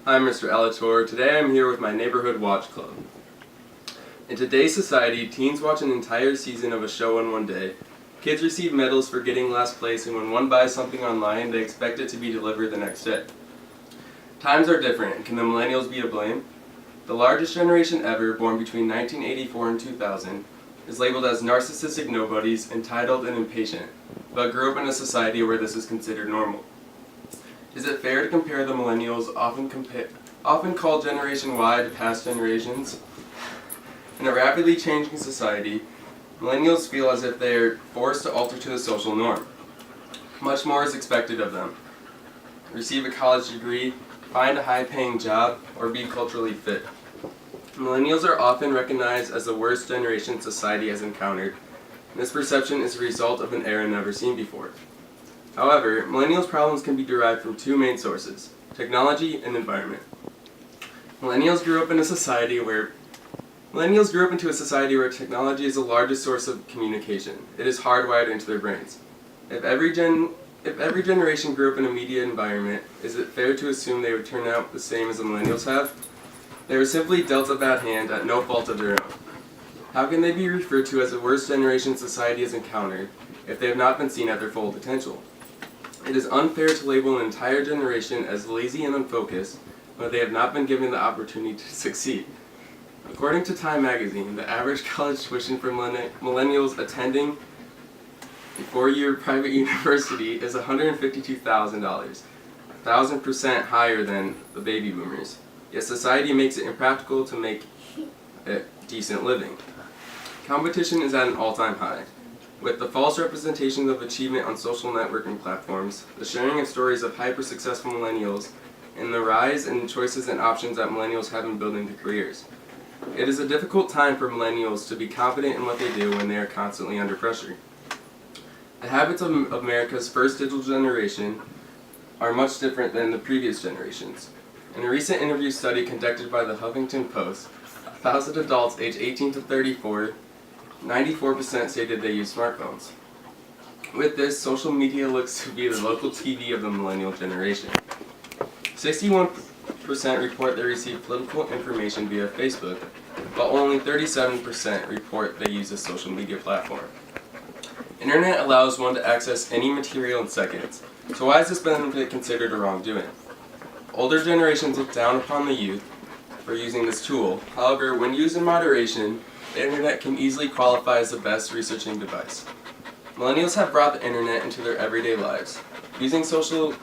I'm Mr. Alatorre. Today I'm here with my neighborhood watch club. In today's society, teens watch an entire season of a show in one day. Kids receive medals for getting last place, and when one buys something online, they expect it to be delivered the next day. Times are different. Can the millennials be to blame? The largest generation ever, born between 1984 and 2000, is labeled as narcissistic nobodies, entitled and impatient, but grew up in a society where this is considered normal. Is it fair to compare the millennials, often called Generation Y, to past generations? In a rapidly changing society, millennials feel as if they are forced to alter to the social norm. Much more is expected of them. Receive a college degree, find a high-paying job, or be culturally fit. Millennials are often recognized as the worst generation society has encountered, and this perception is a result of an era never seen before. However, millennials' problems can be derived from two main sources: technology and environment. Millennials grew up into a society where technology is the largest source of communication. It is hardwired into their brains. If every generation grew up in a media environment, is it fair to assume they would turn out the same as the millennials have? They were simply dealt a bad hand at no fault of their own. How can they be referred to as the worst generation society has encountered if they have not been seen at their full potential? It is unfair to label an entire generation as lazy and unfocused when they have not been given the opportunity to succeed. According to Time magazine, the average college tuition for millennials attending a four-year private university is $152,000, 1,000% higher than the baby boomers. Yet society makes it impractical to make a decent living. Competition is at an all-time high. With the false representation of achievement on social networking platforms, the sharing of stories of hyper-successful millennials, and the rise in choices and options that millennials have in building their careers. It is a difficult time for millennials to be confident in what they do when they are constantly under pressure. The habits of America's first digital generation are much different than the previous generations. In a recent interview study conducted by the Huffington Post, 1,000 adults aged 18 to 34, 94% stated they use smartphones. With this, social media looks to be the local TV of the millennial generation. 61% report they receive political information via Facebook, while only 37% report they use a social media platform. Internet allows one to access any material in seconds, so why is this benefit considered a wrongdoing? Older generations look down upon the youth for using this tool. However, when used in moderation, the internet can easily qualify as the best researching device. Millennials have brought the internet into their everyday lives, using social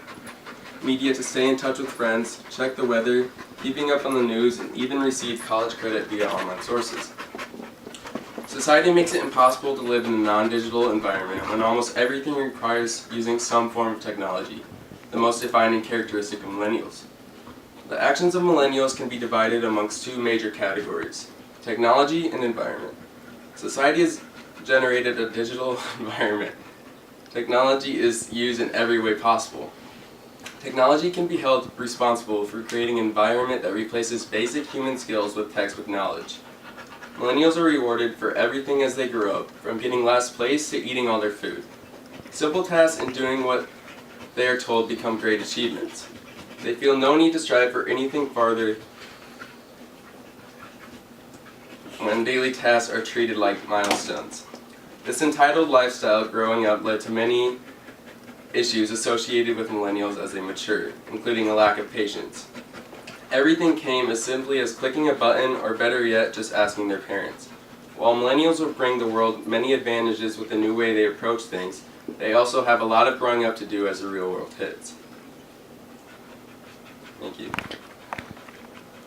media to stay in touch with friends, check the weather, keeping up on the news, and even receive college credit via online sources. Society makes it impossible to live in a non-digital environment when almost everything requires using some form of technology, the most defining characteristic of millennials. The actions of millennials can be divided amongst two major categories: technology and environment. Society has generated a digital environment. Technology is used in every way possible. Technology can be held responsible for creating an environment that replaces basic human skills with textbook knowledge. Millennials are rewarded for everything as they grow up, from getting last place to eating all their food. Simple tasks and doing what they are told become great achievements. They feel no need to strive for anything farther when daily tasks are treated like milestones. This entitled lifestyle growing up led to many issues associated with millennials as they matured, including a lack of patience. Everything came as simply as clicking a button, or better yet, just asking their parents. While millennials will bring the world many advantages with the new way they approach things, they also have a lot of growing up to do as the real world hits. Thank you.